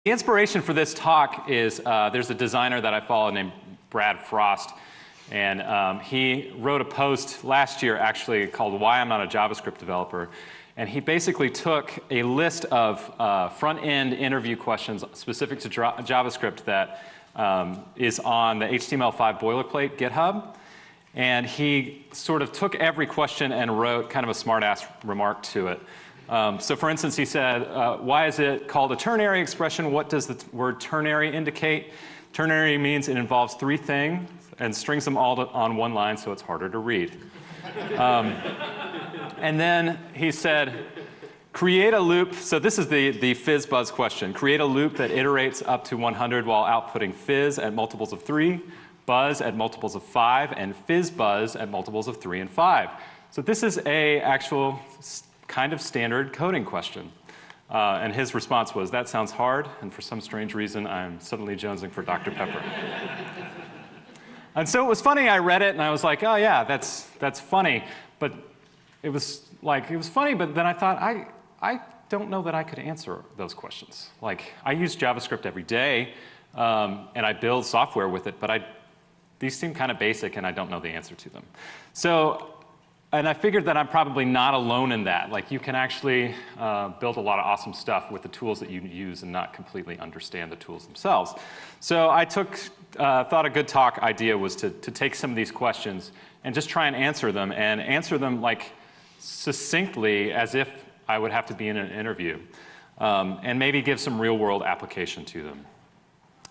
The inspiration for this talk is there's a designer that I follow named Brad Frost, and he wrote a post last year actually called Why I'm Not a JavaScript Developer. And he basically took a list of front-end interview questions specific to JavaScript that is on the HTML5 boilerplate GitHub. And he sort of took every question and wrote kind of a smart-ass remark to it. So for instance, he said, why is it called a ternary expression? What does the word ternary indicate? Ternary means it involves three things and strings them all on one line so it's harder to read. And then he said, create a loop. So this is the fizz-buzz question. Create a loop that iterates up to 100 while outputting fizz at multiples of 3, buzz at multiples of 5, and fizz-buzz at multiples of 3 and 5. So this is a actual kind of standard coding question. And his response was, that sounds hard, and for some strange reason, I'm suddenly jonesing for Dr. Pepper. And so it was funny, I read it, and I was like, oh yeah, that's funny. But it was funny, but then I thought, I don't know that I could answer those questions. Like, I use JavaScript every day, and I build software with it, but these seem kind of basic, and I don't know the answer to them. So, and I figured that I'm probably not alone in that. Like, you can actually build a lot of awesome stuff with the tools that you use and not completely understand the tools themselves. So I thought a good talk idea was to take some of these questions and just try and answer them like succinctly as if I would have to be in an interview, and maybe give some real-world application to them.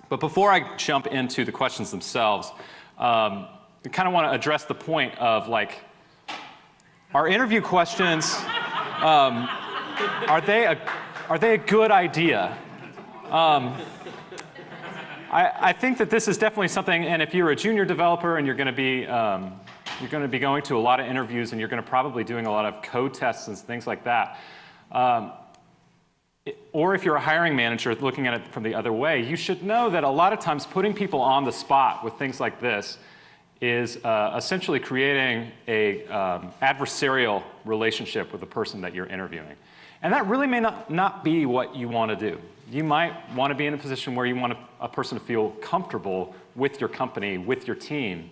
But before I jump into the questions themselves, I kind of want to address the point of, like, are interview questions, are they a good idea? I think that this is definitely something, and if you're a junior developer and you're going to be going to a lot of interviews and you're going to probably doing a lot of code tests and things like that, or if you're a hiring manager looking at it from the other way, you should know that a lot of times putting people on the spot with things like this is essentially creating a adversarial relationship with the person that you're interviewing. And that really may not be what you want to do. You might want to be in a position where you want a person to feel comfortable with your company, with your team.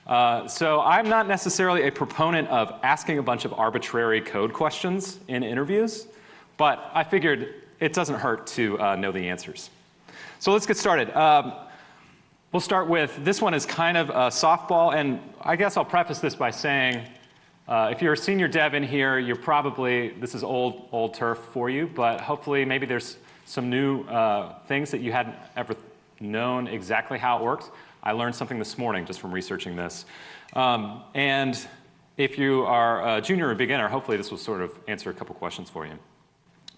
So I'm not necessarily a proponent of asking a bunch of arbitrary code questions in interviews, but I figured it doesn't hurt to know the answers. So let's get started. We'll start with, this one is kind of a softball, and I guess I'll preface this by saying, if you're a senior dev in here, you're probably, this is old turf for you, but hopefully maybe there's some new things that you hadn't ever known exactly how it works. I learned something this morning just from researching this. And if you are a junior or beginner, hopefully this will sort of answer a couple questions for you.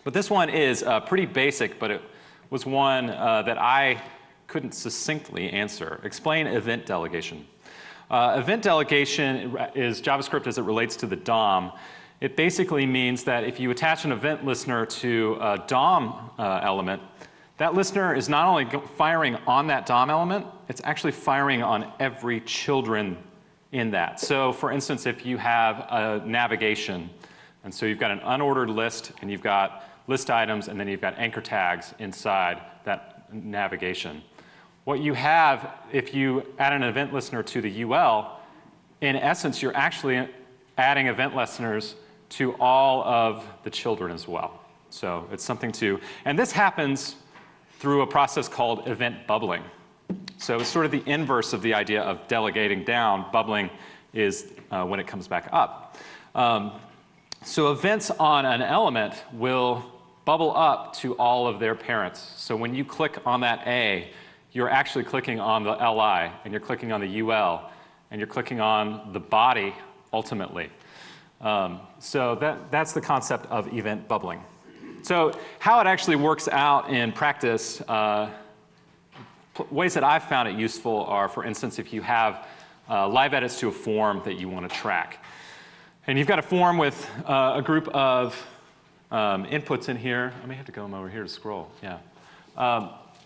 But this one is pretty basic, but it was one that I couldn't succinctly answer. Explain event delegation. Event delegation is JavaScript as it relates to the DOM. It basically means that if you attach an event listener to a DOM element, that listener is not only firing on that DOM element, it's actually firing on every children in that. So for instance, if you have a navigation, and so you've got an unordered list, and you've got list items, and then you've got anchor tags inside that navigation. What you have, if you add an event listener to the UL, in essence, you're actually adding event listeners to all of the children as well. So it's something to, and this happens through a process called event bubbling. So it's sort of the inverse of the idea of delegating down. Bubbling is when it comes back up. So events on an element will bubble up to all of their parents. So when you click on that A, you're actually clicking on the LI, and you're clicking on the UL, and you're clicking on the body ultimately. So that's the concept of event bubbling. So how it actually works out in practice, ways that I've found it useful are, for instance, if you have live edits to a form that you want to track. And you've got a form with a group of inputs in here. I may have to go over here to scroll, yeah.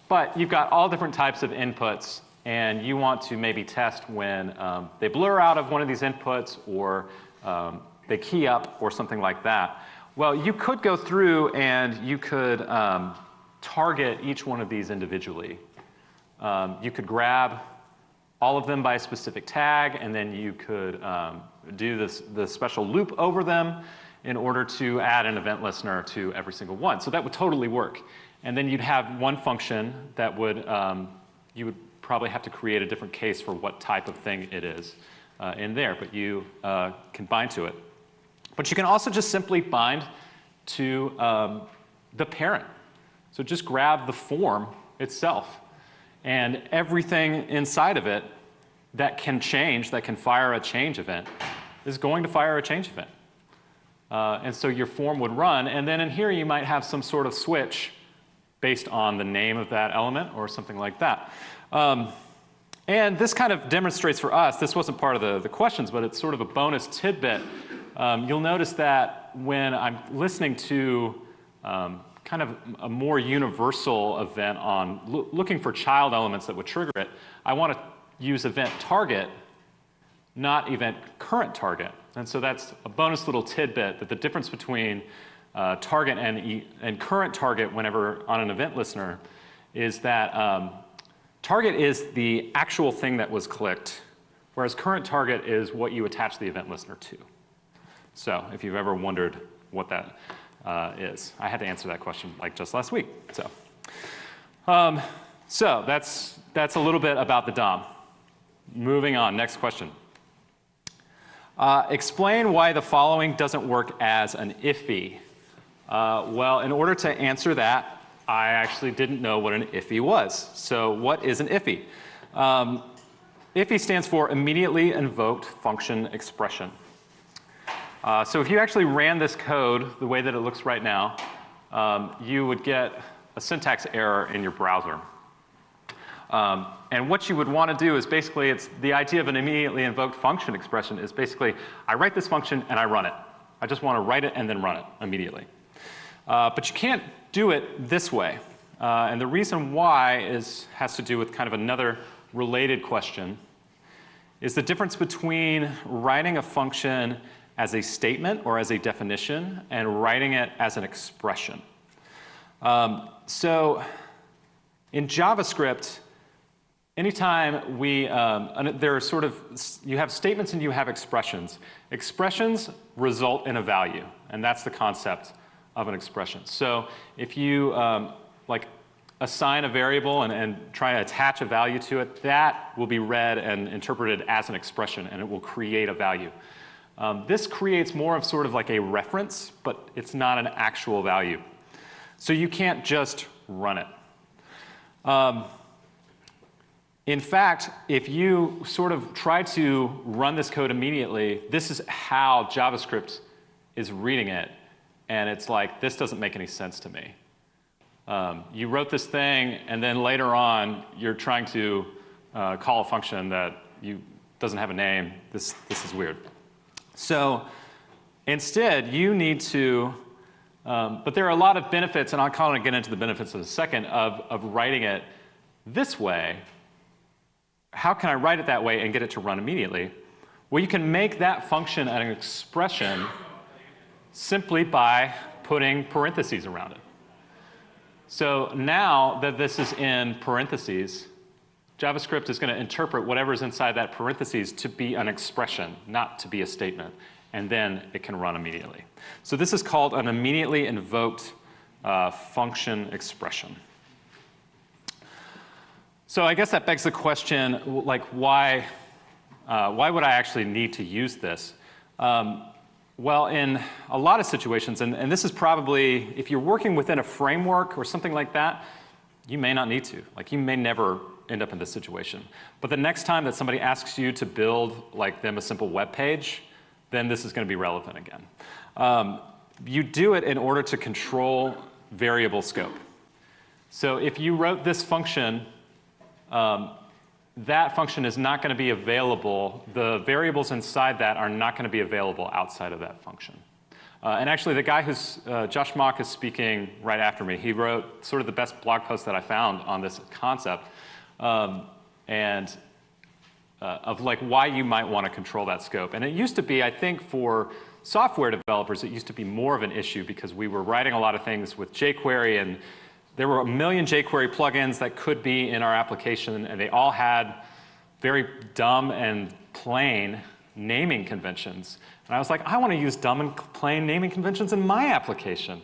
But you've got all different types of inputs, and you want to maybe test when they blur out of one of these inputs, or they key up, or something like that. Well, you could go through and you could target each one of these individually. You could grab all of them by a specific tag, and then you could do the special loop over them in order to add an event listener to every single one. So that would totally work. And then you'd have one function that would, you would probably have to create a different case for what type of thing it is in there, but you can bind to it. But you can also just simply bind to the parent. So just grab the form itself, and everything inside of it that can change, that can fire a change event, is going to fire a change event. And so your form would run, and then in here you might have some sort of switch based on the name of that element or something like that. And this kind of demonstrates for us, this wasn't part of the questions, but it's sort of a bonus tidbit. You'll notice that when I'm listening to kind of a more universal event on looking for child elements that would trigger it, I want to use event target, not event current target. And so that's a bonus little tidbit, that the difference between target and current target whenever on an event listener is that target is the actual thing that was clicked, whereas current target is what you attach the event listener to. So if you've ever wondered what that is, I had to answer that question like just last week. So that's a little bit about the DOM. Moving on, next question. Explain why the following doesn't work as an IFI. Well, in order to answer that, I actually didn't know what an IFI was. So what is an IFI? IFI stands for Immediately Invoked Function Expression. So if you actually ran this code the way that it looks right now, you would get a syntax error in your browser. And what you would want to do is basically, it's the idea of an immediately invoked function expression is basically, I write this function and I run it. I just want to write it and then run it immediately. But you can't do it this way. And the reason why has to do with kind of another related question, is the difference between writing a function as a statement or as a definition and writing it as an expression. So in JavaScript, anytime there are sort of, you have statements and you have expressions. Expressions result in a value, and that's the concept of an expression. So if you like assign a variable and try to attach a value to it, that will be read and interpreted as an expression, and it will create a value. This creates more of sort of like a reference, but it's not an actual value. So you can't just run it. In fact, if you sort of try to run this code immediately, this is how JavaScript is reading it. And it's like, this doesn't make any sense to me. You wrote this thing, and then later on, you're trying to call a function that doesn't have a name. This is weird. So instead, you need to, but there are a lot of benefits, and I'll kind of get into the benefits in a second, of writing it this way. How can I write it that way and get it to run immediately? Well, you can make that function an expression simply by putting parentheses around it. So now that this is in parentheses, JavaScript is going to interpret whatever's inside that parentheses to be an expression, not to be a statement, and then it can run immediately. So this is called an immediately invoked function expression. So I guess that begs the question, like, why would I actually need to use this? Well, in a lot of situations, and this is probably, if you're working within a framework or something like that, you may not need to. Like, you may never end up in this situation. But the next time that somebody asks you to build them a simple web page, then this is going to be relevant again. You do it in order to control variable scope. So if you wrote this function, that function is not going to be available. The variables inside that are not going to be available outside of that function. And actually, the guy who's, Josh Mock is speaking right after me. He wrote sort of the best blog post that I found on this concept, of like why you might want to control that scope. And it used to be, I think, for software developers, it used to be more of an issue because we were writing a lot of things with jQuery, and there were a million jQuery plugins that could be in our application, and they all had very dumb and plain naming conventions. And I was like, I want to use dumb and plain naming conventions in my application.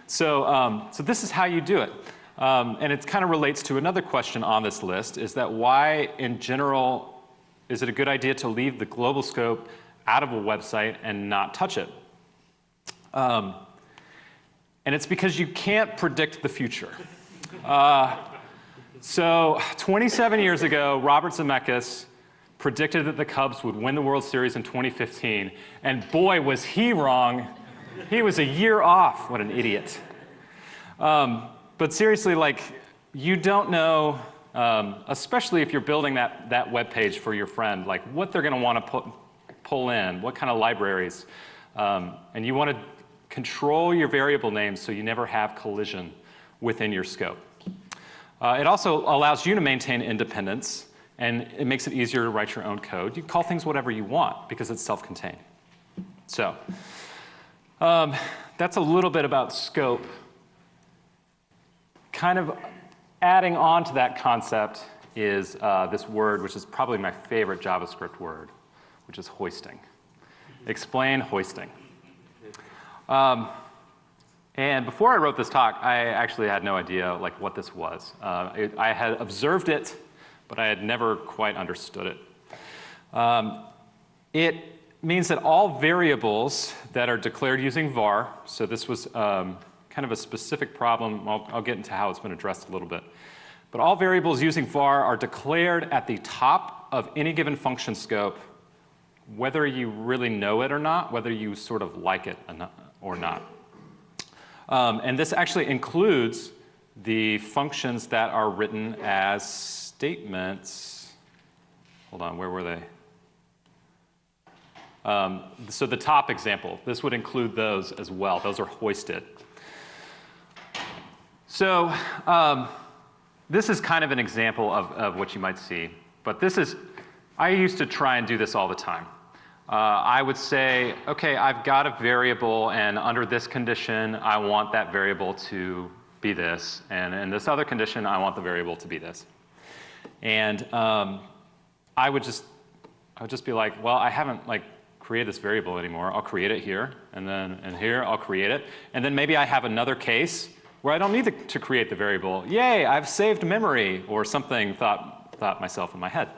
So this is how you do it. And it kind of relates to another question on this list, is that why, in general, is it a good idea to leave the global scope out of a website and not touch it? And it's because you can't predict the future. So 27 years ago, Robert Zemeckis predicted that the Cubs would win the World Series in 2015. And boy, was he wrong. He was a year off. What an idiot. But seriously, like, you don't know, especially if you're building that web page for your friend, like what they're going to want to pull in, what kind of libraries. And you want to control your variable names so you never have collision within your scope. It also allows you to maintain independence, and it makes it easier to write your own code. You can call things whatever you want because it's self-contained. So that's a little bit about scope. Kind of adding on to that concept is this word, which is probably my favorite JavaScript word, which is hoisting. Explain hoisting. And before I wrote this talk, I actually had no idea like what this was. I had observed it, but I had never quite understood it. It means that all variables that are declared using var, so this was kind of a specific problem. I'll get into how it's been addressed a little bit. But all variables using var are declared at the top of any given function scope, whether you really know it or not, whether you sort of like it or not. And this actually includes the functions that are written as statements. Hold on, where were they? So the top example, this would include those as well. Those are hoisted. So this is kind of an example of what you might see. But this is, I used to try and do this all the time. I would say, OK, I've got a variable, and under this condition, I want that variable to be this. And in this other condition, I want the variable to be this. And I would just be like, well, I haven't like created this variable anymore. I'll create it here, and then in here, I'll create it. And then maybe I have another case where I don't need to create the variable. Yay, I've saved memory, or something, thought myself in my head.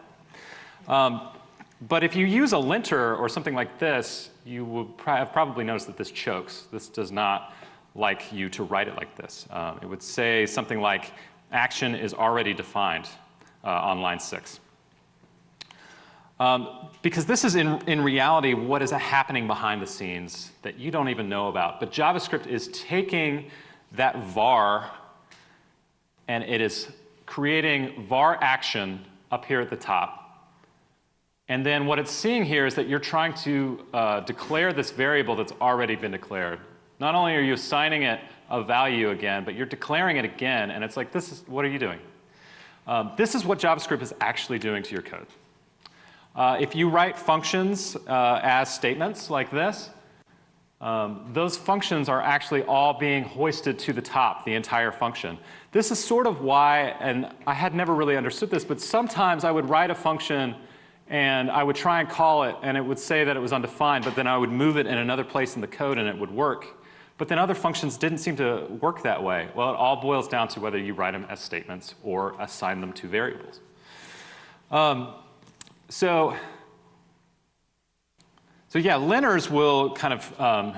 But if you use a linter or something like this, you will have probably noticed that this chokes. This does not like you to write it like this. It would say something like, action is already defined on line 6. Because this is in reality what is happening behind the scenes that you don't even know about. But JavaScript is taking that var, and it is creating var action up here at the top. And then what it's seeing here is that you're trying to declare this variable that's already been declared. Not only are you assigning it a value again, but you're declaring it again. And it's like, what are you doing? This is what JavaScript is actually doing to your code. If you write functions as statements like this, those functions are actually all being hoisted to the top, the entire function. This is sort of why, and I had never really understood this, but sometimes I would write a function and I would try and call it, and it would say that it was undefined, but then I would move it in another place in the code and it would work. But then other functions didn't seem to work that way. Well, it all boils down to whether you write them as statements or assign them to variables. So yeah, linters will kind of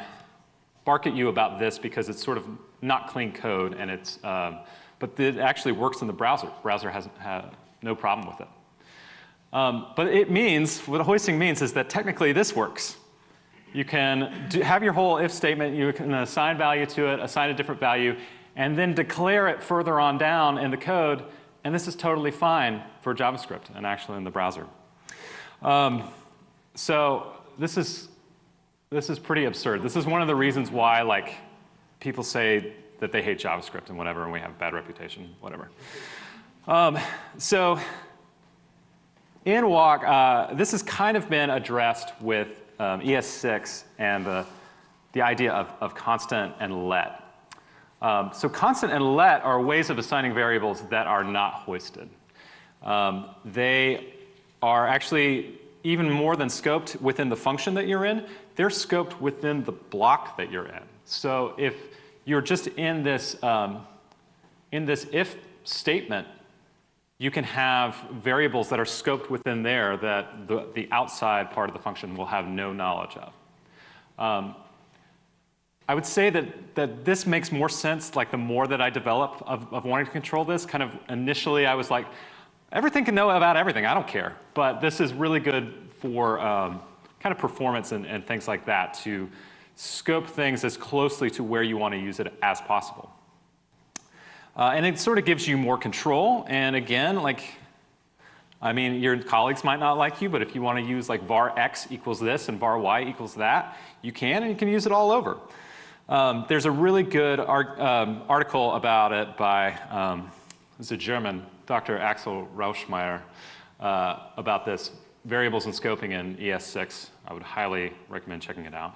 bark at you about this because it's sort of not clean code, and it's, but it actually works in the browser. The browser has no problem with it. But it means, what hoisting means is that technically this works. You can have your whole if statement, you can assign value to it, assign a different value, and then declare it further on down in the code, and this is totally fine for JavaScript and actually in the browser. So this is pretty absurd. This is one of the reasons why like people say that they hate JavaScript and whatever, and we have a bad reputation, whatever. So in Walk, this has kind of been addressed with ES6 and the idea of constant and let. So constant and let are ways of assigning variables that are not hoisted. They are actually even more than scoped within the function that you're in. They're scoped within the block that you're in. So if you're just in this if statement, you can have variables that are scoped within there that the outside part of the function will have no knowledge of. I would say that this makes more sense, like the more that I develop of wanting to control this. Kind of initially I was like, everything can know about everything, I don't care. But this is really good for kind of performance and things like that, to scope things as closely to where you want to use it as possible. And it sort of gives you more control. And again, I mean, your colleagues might not like you, but if you want to use like var x equals this and var y equals that, you can, and you can use it all over. There's a really good article about it by it's a German, Dr. Axel Rauschmeier, about this, variables and scoping in ES6. I would highly recommend checking it out.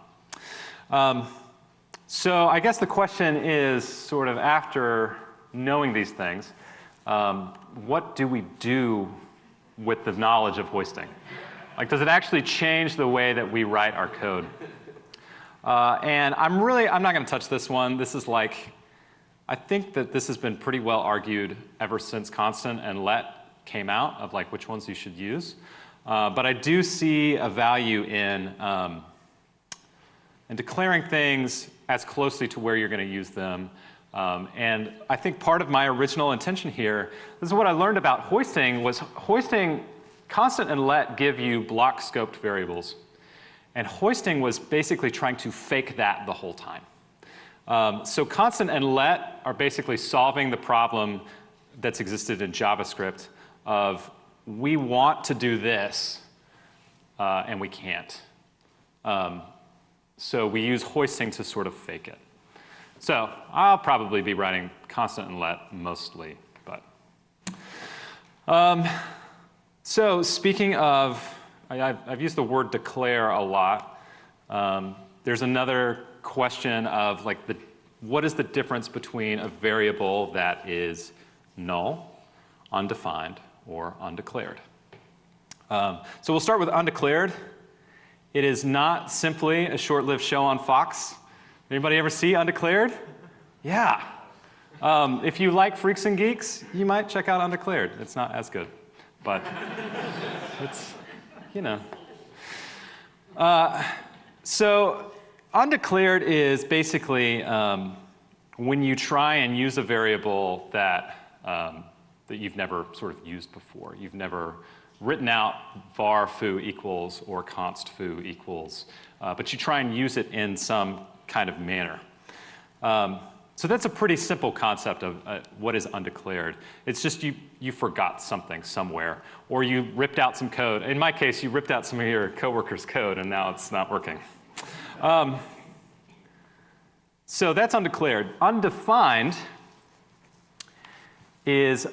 So I guess the question is, sort of after knowing these things, what do we do with the knowledge of hoisting? Like, does it actually change the way that we write our code? And I'm not going to touch this one. This is like, I think that this has been pretty well argued ever since constant and let came out, of like which ones you should use. But I do see a value in declaring things as closely to where you're going to use them. And I think part of my original intention here, this is what I learned about hoisting, was hoisting, constant and let give you block scoped variables. And hoisting was basically trying to fake that the whole time. So constant and let are basically solving the problem that's existed in JavaScript of, we want to do this, and we can't. So we use hoisting to sort of fake it. So I'll probably be writing constant and let mostly, but. So speaking of, I've used the word declare a lot. There's another question of like, what is the difference between a variable that is null, undefined, or undeclared? So we'll start with undeclared. It is not simply a short-lived show on Fox. Anybody ever see Undeclared? Yeah. If you like Freaks and Geeks, you might check out Undeclared. It's not as good, but it's, you know. So undeclared is basically when you try and use a variable that you've never sort of used before. You've never written out var foo equals or const foo equals, but you try and use it in some kind of manner. So that's a pretty simple concept of what is undeclared. It's just you forgot something somewhere, or you ripped out some code. In my case, you ripped out some of your coworkers' code, and now it's not working. So that's undeclared. Undefined is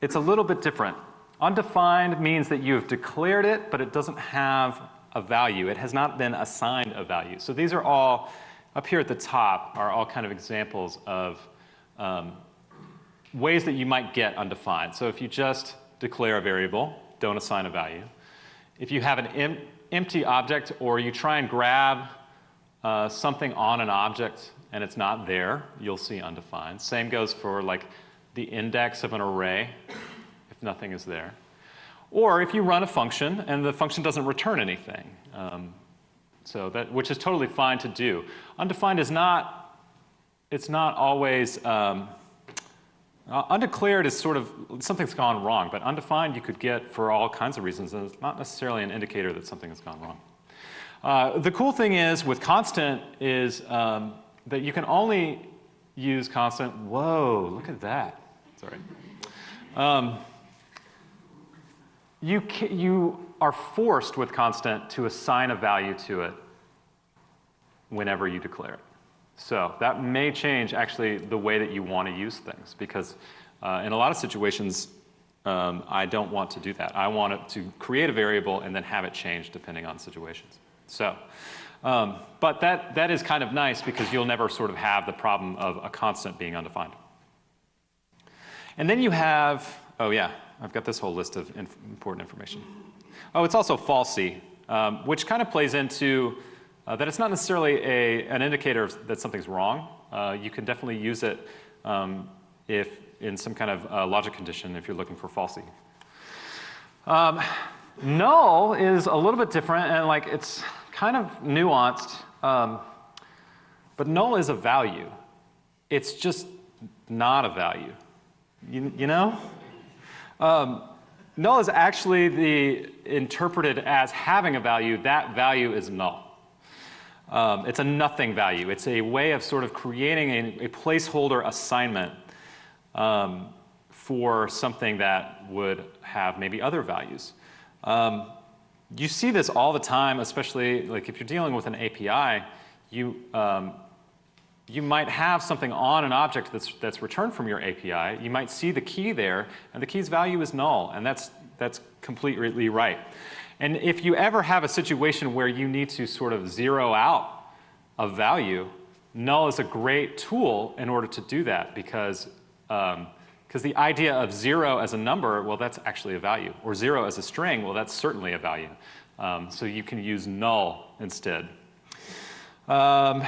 it's a little bit different. Undefined means that you've declared it, but it doesn't have a value. It has not been assigned a value. So these are all, up here at the top, are all kind of examples of ways that you might get undefined. So if you just declare a variable, don't assign a value. If you have an empty object, or you try and grab something on an object and it's not there, you'll see undefined. Same goes for like the index of an array, if nothing is there. Or if you run a function and the function doesn't return anything, which is totally fine to do. Undefined is not, it's not always, undeclared is sort of, something's gone wrong, but undefined you could get for all kinds of reasons, and it's not necessarily an indicator that something has gone wrong. The cool thing is with constant is that you can only use constant. Whoa, look at that. Sorry. You are forced with constant to assign a value to it whenever you declare it. So that may change actually the way that you want to use things, because in a lot of situations I don't want to do that. I want it to create a variable and then have it change depending on situations. So But that is kind of nice because you'll never sort of have the problem of a constant being undefined. And then you have, oh yeah, I've got this whole list of important information. Oh, it's also falsy, which kind of plays into that it's not necessarily an indicator that something's wrong. You can definitely use it if in some kind of logic condition if you're looking for falsy. Null is a little bit different, and like it's kind of nuanced, but null is a value. It's just not a value. You know? Null is actually interpreted as having a value. That value is null. It's a nothing value. It's a way of sort of creating a placeholder assignment for something that would have maybe other values. You see this all the time, especially like if you're dealing with an API, you might have something on an object that's returned from your API. You might see the key there, and the key's value is null, and that's completely right. And if you ever have a situation where you need to sort of zero out a value, null is a great tool in order to do that because the idea of 0 as a number, well, that's actually a value. Or 0 as a string, well, that's certainly a value. So you can use null instead. Yeah,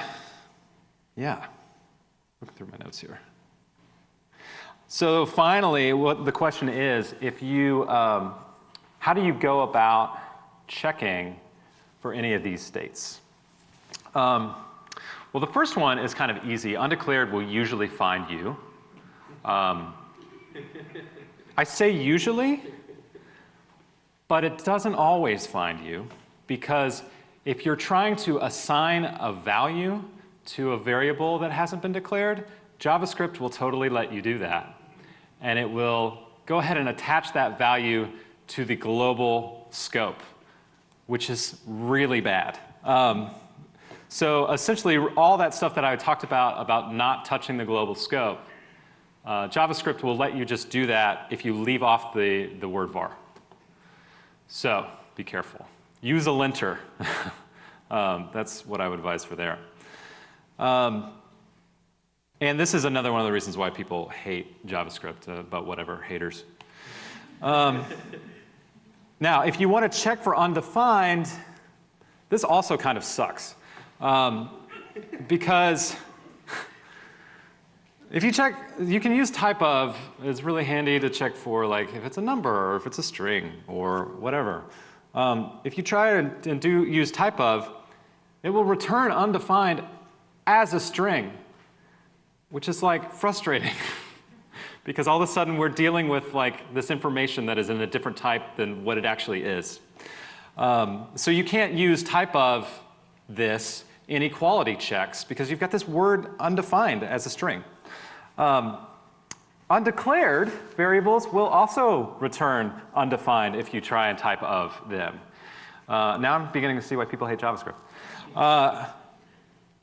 looking through my notes here. So finally, what the question is, if you, how do you go about checking for any of these states? Well, the first one is kind of easy. Undeclared will usually find you. I say usually, but it doesn't always find you, because if you're trying to assign a value to a variable that hasn't been declared, JavaScript will totally let you do that. And it will go ahead and attach that value to the global scope, which is really bad. So essentially, all that stuff that I talked about not touching the global scope, JavaScript will let you just do that if you leave off the word var. So be careful. Use a linter. That's what I would advise for there. And this is another one of the reasons why people hate JavaScript, but whatever, haters. Now, if you want to check for undefined, this also kind of sucks. Because if you check, you can use type of. It's really handy to check for like if it's a number or if it's a string or whatever. If you try and use type of, it will return undefined as a string, which is like frustrating because all of a sudden we're dealing with like this information that is in a different type than what it actually is. So you can't use type of this in equality checks because you've got this word undefined as a string. Undeclared variables will also return undefined if you try and type of them. Now I'm beginning to see why people hate JavaScript.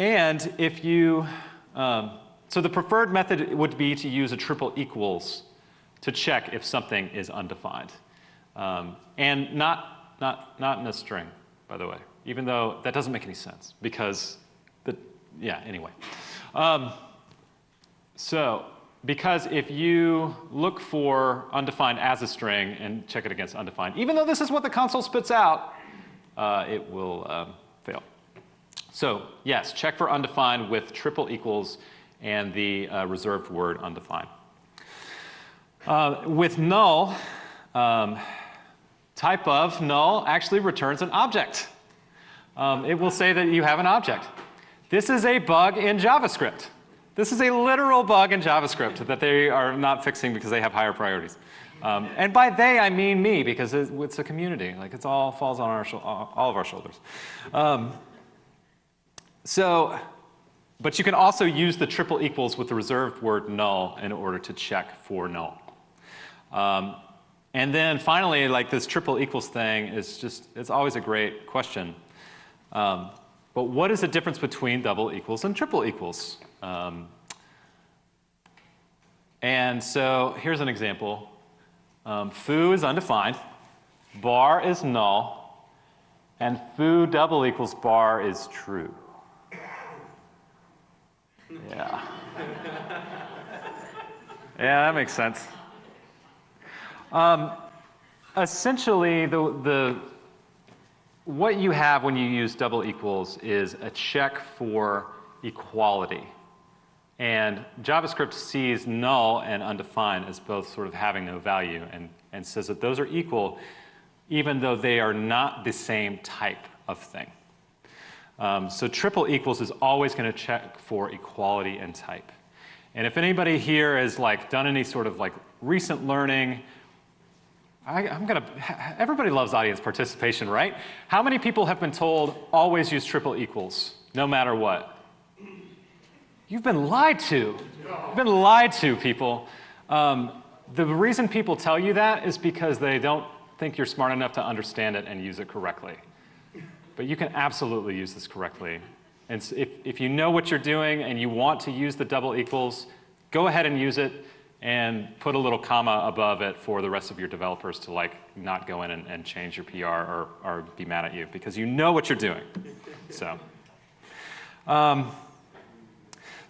And if you, so the preferred method would be to use a triple equals to check if something is undefined. And not in a string, by the way, even though that doesn't make any sense because, yeah, anyway. So, because if you look for undefined as a string and check it against undefined, even though this is what the console spits out, it will fail. So, yes, check for undefined with triple equals and the reserved word undefined. With null, type of null actually returns an object. It will say that you have an object. This is a bug in JavaScript. This is a literal bug in JavaScript that they are not fixing because they have higher priorities. And by they, I mean me, because it's a community. Like, it all falls on all of our shoulders. But you can also use the triple equals with the reserved word null in order to check for null. And then finally, like this triple equals thing is just, it's always a great question. But what is the difference between double equals and triple equals? And so here's an example. Foo is undefined, bar is null, And foo double equals bar is true. Yeah. Yeah, that makes sense. Essentially, what you have when you use double equals is a check for equality. And JavaScript sees null and undefined as both sort of having no value and says that those are equal even though they are not the same type of thing. So triple equals is always going to check for equality and type. And if anybody here has like done any sort of like recent learning, everybody loves audience participation, right? How many people have been told always use triple equals, no matter what? You've been lied to. You've been lied to, people. The reason people tell you that is because they don't think you're smart enough to understand it and use it correctly. But you can absolutely use this correctly. And so if you know what you're doing and you want to use the double equals, go ahead and use it and put a little comma above it for the rest of your developers to like not go in and change your PR or be mad at you because you know what you're doing.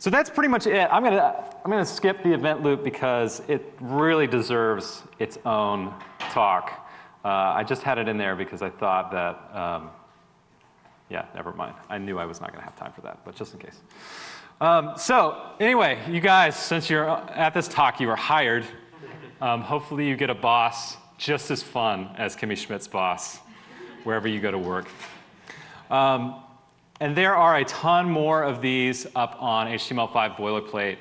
So that's pretty much it. I'm gonna skip the event loop because it really deserves its own talk. I just had it in there because I thought that, yeah, never mind. I knew I was not gonna have time for that, but just in case. So anyway, you guys, since you're at this talk, you are hired. Hopefully you get a boss just as fun as Kimmy Schmidt's boss, wherever you go to work. And there are a ton more of these up on HTML5 boilerplate.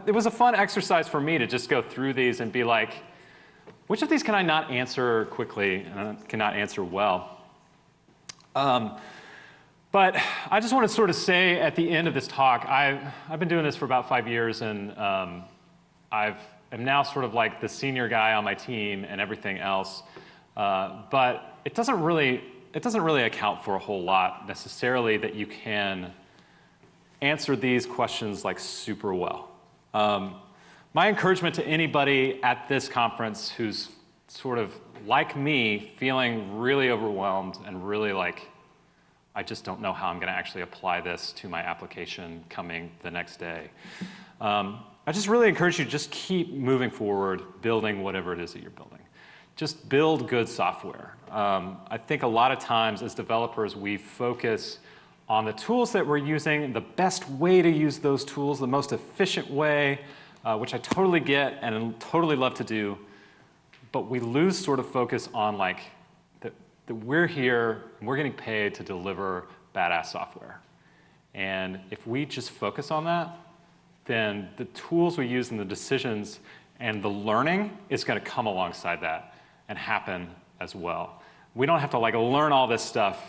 It was a fun exercise for me to just go through these and be like, which of these can I not answer quickly and cannot answer well? But I just want to sort of say at the end of this talk, I've been doing this for about 5 years, and I'm now sort of like the senior guy on my team and everything else. But it doesn't really account for a whole lot necessarily that you can answer these questions like super well. My encouragement to anybody at this conference who's sort of like me, feeling really overwhelmed and really like, I just don't know how I'm going to actually apply this to my application coming the next day. I just really encourage you to just keep moving forward, building whatever it is that you're building. Just build good software. I think a lot of times as developers, we focus on the tools that we're using, the best way to use those tools, the most efficient way, which I totally get and totally love to do. But we lose sort of focus on like, that we're here, and we're getting paid to deliver badass software. And if we just focus on that, then the tools we use and the decisions and the learning is going to come alongside that and happen as well. We don't have to like learn all this stuff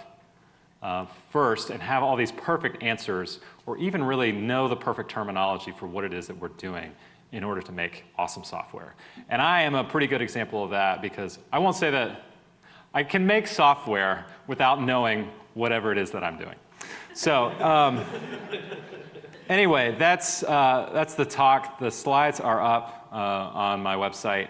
first and have all these perfect answers or even really know the perfect terminology for what it is that we're doing in order to make awesome software. And I am a pretty good example of that because I won't say that I can make software without knowing whatever it is that I'm doing. So anyway, that's the talk. The slides are up on my website.